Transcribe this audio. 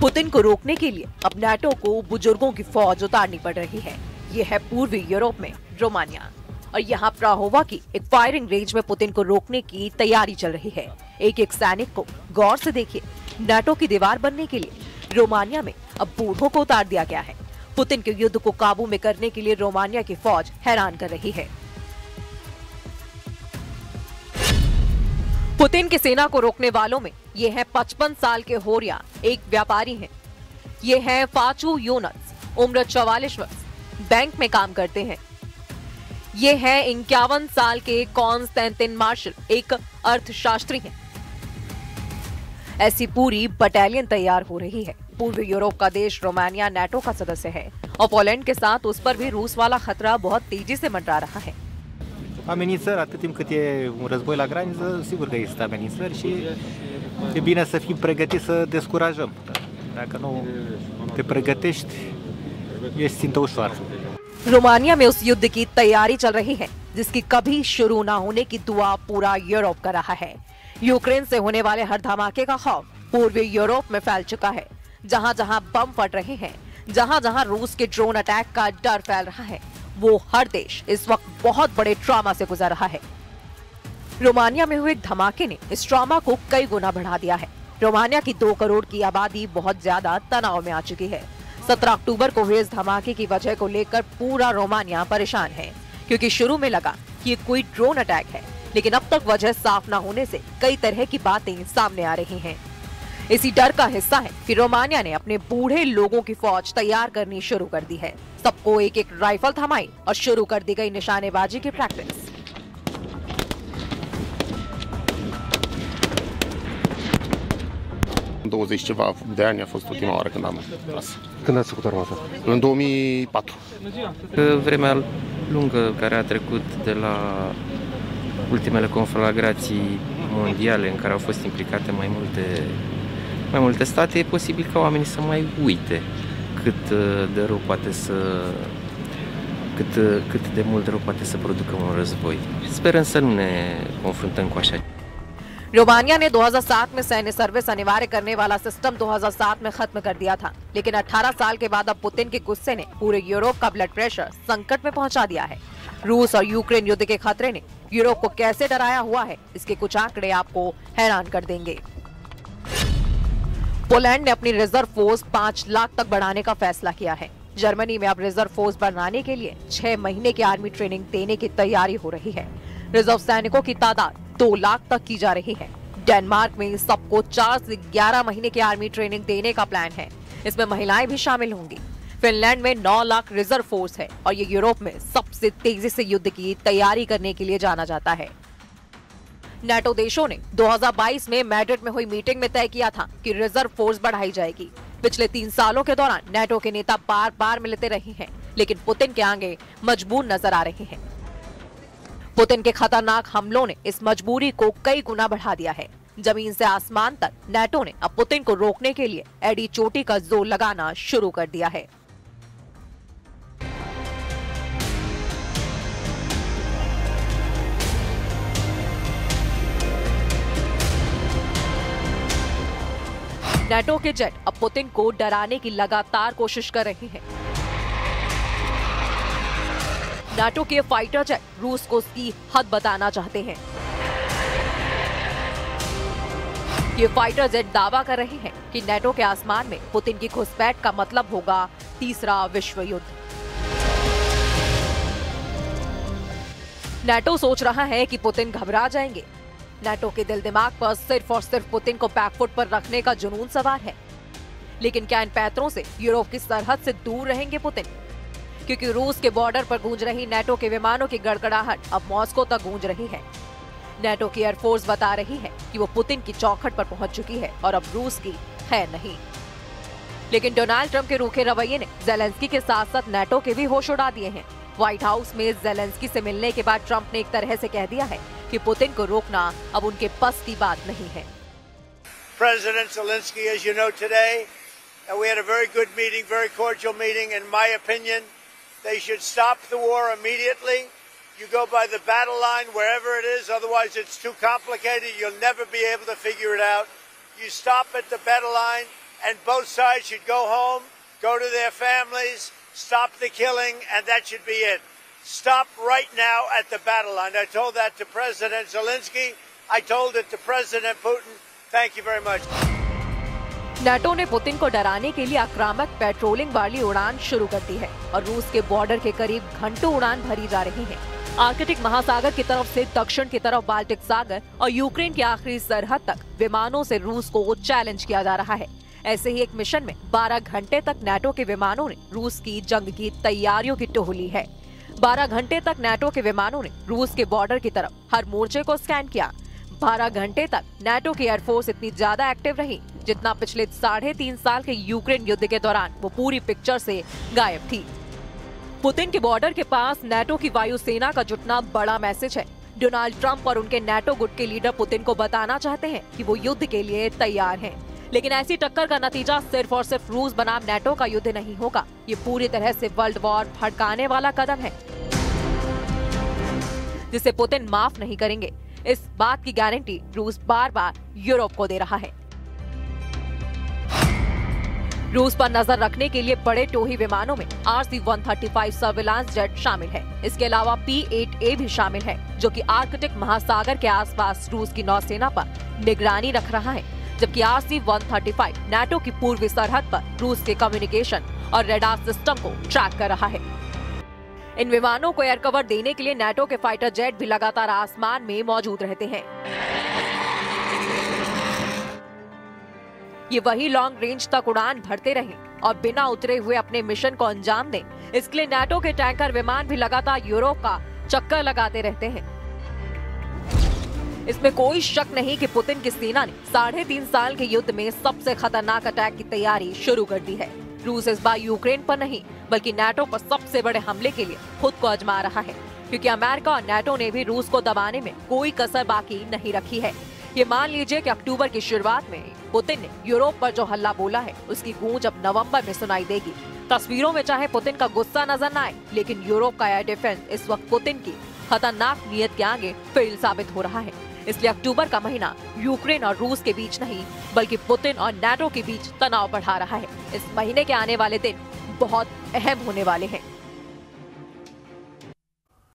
Putin को रोकने के लिए अब नाटो को बुजुर्गों की फौज उतारनी पड़ रही है। ये है पूर्वी यूरोप में रोमानिया और यहाँ प्राहोवा की एक फायरिंग रेंज में पुतिन को रोकने की तैयारी चल रही है। एक एक सैनिक को गौर से देखिए। नाटो की दीवार बनने के लिए रोमानिया में अब बूढ़ों को उतार दिया गया है। पुतिन के युद्ध को काबू में करने के लिए रोमानिया की फौज हैरान कर रही है। पुतिन की सेना को रोकने वालों में ये है 55 साल के होरिया, एक व्यापारी हैं। ये है फाचू योनस, उम्र 44 वर्ष, बैंक में काम करते हैं। ये है 51 साल के कॉन्स्टेंटिन मार्शल, एक अर्थशास्त्री हैं। ऐसी पूरी बटालियन तैयार हो रही है। पूर्वी यूरोप का देश रोमानिया नाटो का सदस्य है और पोलैंड के साथ उस पर भी रूस वाला खतरा बहुत तेजी से मंडरा रहा है। Amenințări, atât timp cât e un război la graniță, sigur că există amenințări și e bine să fim pregătiți să descurajăm. Dacă nu te pregătești, ești țintă ușoară. Romania में उस युद्ध की तैयारी चल रही है जिसकी कभी शुरू न होने की दुआ पूरा यूरोप कर रहा है। यूक्रेन से होने वाले हर धमाके का खौफ पूर्वी यूरोप में फैल चुका है। जहां जहां बम फट रहे हैं, जहां जहां रूस के ड्रोन अटैक का डर फैल रहा है, वो हर देश इस वक्त बहुत बड़े ट्रॉमा से गुजर रहा है। रोमानिया में हुए एक धमाके ने इस ट्रॉमा को कई गुना बढ़ा दिया है। रोमानिया की 2 करोड़ की आबादी बहुत ज्यादा तनाव में आ चुकी है। 17 अक्टूबर को हुए इस धमाके की वजह को लेकर पूरा रोमानिया परेशान है, क्योंकि शुरू में लगा कि ये कोई ड्रोन अटैक है, लेकिन अब तक वजह साफ न होने से कई तरह की बातें सामने आ रही हैं। इसी डर का हिस्सा है कि रोमानिया ने अपने बूढ़े लोगों की फौज तैयार करनी शुरू कर दी है। सबको एक एक राइफल थमाई और शुरू कर दी गई निशानेबाजी की practice. ceva de ani a fost ultima oară când am tras. Când ați făcut armata? În 2004. Vremea lungă care a trecut de la ultimele conflagrații mondiale în care au fost implicate mai multe state, e posibil ca oamenii să mai uite cât de mult rău poate să producă un război. Sperăm să nu ne confruntăm cu așa. Romania ने 2007 में सैन्य service अनिवार्य करने वाला system 2007 में खत्म कर दिया था, लेकिन 18 साल के बाद अब पुतिन के गुस्से ने पूरे यूरोप का ब्लड प्रेशर संकट में पहुंचा दिया है। रूस और यूक्रेन युद्ध के खतरे ने यूरोप को कैसे डराया हुआ है, इसके कुछ आंकड़े आपको हैरान कर देंगे। पोलैंड ने अपनी रिजर्व फोर्स 5 लाख तक बढ़ाने का फैसला किया है। जर्मनी में अब रिजर्व फोर्स बढ़ाने के लिए 6 महीने की आर्मी ट्रेनिंग देने की तैयारी हो रही है। रिजर्व सैनिकों की तादाद 2 लाख तक की जा रही है। डेनमार्क में सबको 4 से 11 महीने की आर्मी ट्रेनिंग देने का प्लान है। इसमें महिलाएं भी शामिल होंगी। फिनलैंड में 9 लाख रिजर्व फोर्स है और ये यूरोप में सबसे तेजी से युद्ध की तैयारी करने के लिए जाना जाता है। नाटो देशों ने 2022 में मैड्रिड में हुई मीटिंग में तय किया था कि रिजर्व फोर्स बढ़ाई जाएगी। पिछले 3 सालों के दौरान नाटो के नेता बार बार मिलते रहे हैं, लेकिन पुतिन के आगे मजबूर नजर आ रहे हैं। पुतिन के खतरनाक हमलों ने इस मजबूरी को कई गुना बढ़ा दिया है। जमीन से आसमान तक नाटो ने अब पुतिन को रोकने के लिए एडी चोटी का जोर लगाना शुरू कर दिया है। नाटो के जेट अब पुतिन को डराने की लगातार कोशिश कर रहे हैं। नाटो के फाइटर जेट रूस को उसकी हद बताना चाहते हैं। ये फाइटर जेट दावा कर रहे हैं कि नाटो के आसमान में पुतिन की घुसपैठ का मतलब होगा तीसरा विश्व युद्ध। नाटो सोच रहा है कि पुतिन घबरा जाएंगे। नाटो के दिल दिमाग पर सिर्फ और सिर्फ पुतिन को बैकफुट पर रखने का जुनून सवार है। लेकिन क्या इन पैतरों से यूरोप की सरहद से दूर रहेंगे पुतिन? क्योंकि रूस के बॉर्डर पर गूंज रही नाटो के विमानों की गड़गड़ाहट अब मॉस्को तक गूंज रही है। नाटो की एयरफोर्स बता रही है कि वो पुतिन की चौखट पर पहुंच चुकी है और अब रूस की है नहीं। लेकिन डोनाल्ड ट्रंप के रूखे रवैये ने ज़ेलेंस्की के साथ साथ नाटो के भी होश उड़ा दिए हैं। व्हाइट हाउस में ज़ेलेंस्की से मिलने के बाद ट्रंप ने एक तरह से कह दिया है कि पुतिन को रोकना अब उनके बस की बात नहीं है। President Zelensky, as you know today, we had a very good meeting, very cordial meeting. In my opinion, they should stop the war immediately. You go by the battle line wherever it is, otherwise it's too complicated. You'll never be able to figure it out. You stop at the battle line and both sides should go home, go to their families, stop the killing, and that should be it. Stop right now at the battle line. I told that to President Zelensky. I told it to President Putin. Thank you very much. NATO ने Putin को डराने के लिए आक्रामक patrolling वाली उड़ान शुरू कर दी है और रूस के बॉर्डर के करीब घंटों उड़ान भरी जा रही है। आर्कटिक महासागर की तरफ से दक्षिण की तरफ बाल्टिक सागर और यूक्रेन की आखिरी सरहद तक विमानों से रूस को चैलेंज किया जा रहा है। ऐसे ही एक मिशन में 12 घंटे तक नाटो के विमानों ने रूस की जंग की तैयारियों की टोह ली है। 12 घंटे तक नाटो के विमानों ने रूस के बॉर्डर की तरफ हर मोर्चे को स्कैन किया। 12 घंटे तक नाटो की एयरफोर्स इतनी ज्यादा एक्टिव रही जितना पिछले 3.5 साल के यूक्रेन युद्ध के दौरान वो पूरी पिक्चर से गायब थी। पुतिन के बॉर्डर के पास नाटो की वायुसेना का जुटना बड़ा मैसेज है। डोनाल्ड ट्रंप और उनके नाटो गुट के लीडर पुतिन को बताना चाहते हैं कि वो युद्ध के लिए तैयार हैं। लेकिन ऐसी टक्कर का नतीजा सिर्फ और सिर्फ रूस बनाम नाटो का युद्ध नहीं होगा। ये पूरी तरह से वर्ल्ड वॉर भड़काने वाला कदम है जिसे पुतिन माफ नहीं करेंगे। इस बात की गारंटी रूस बार बार यूरोप को दे रहा है। रूस पर नजर रखने के लिए बड़े टोही विमानों में RC-135 सर्विलांस जेट शामिल है। इसके अलावा P-8A भी शामिल है जो कि आर्कटिक महासागर के आसपास रूस की नौसेना पर निगरानी रख रहा है, जबकि RC-135 नाटो की पूर्वी सरहद पर रूस के कम्युनिकेशन और रेडार सिस्टम को ट्रैक कर रहा है। इन विमानों को एयर कवर देने के लिए नाटो के फाइटर जेट भी लगातार आसमान में मौजूद रहते हैं। ये वही लॉन्ग रेंज तक उड़ान भरते रहें और बिना उतरे हुए अपने मिशन को अंजाम दें। इसके लिए नाटो के टैंकर विमान भी लगातार यूरोप का चक्कर लगाते रहते हैं। इसमें कोई शक नहीं कि पुतिन की सेना ने 3.5 साल के युद्ध में सबसे खतरनाक अटैक की तैयारी शुरू कर दी है। रूस इस बार यूक्रेन पर नहीं बल्कि नाटो पर सबसे बड़े हमले के लिए खुद को आजमा रहा है, क्योंकि अमेरिका और नाटो ने भी रूस को दबाने में कोई कसर बाकी नहीं रखी है। ये मान लीजिए कि अक्टूबर की शुरुआत में पुतिन ने यूरोप पर जो हल्ला बोला है उसकी गूंज अब नवंबर में सुनाई देगी। तस्वीरों में चाहे पुतिन का गुस्सा नजर न आए, लेकिन यूरोप का एयर डिफेंस इस वक्त पुतिन की खतरनाक नीयत के आगे फेल साबित हो रहा है। इसलिए अक्टूबर का महीना यूक्रेन और रूस के बीच नहीं बल्कि पुतिन और नाटो के बीच तनाव बढ़ा रहा है। इस महीने के आने वाले दिन बहुत अहम होने वाले हैं।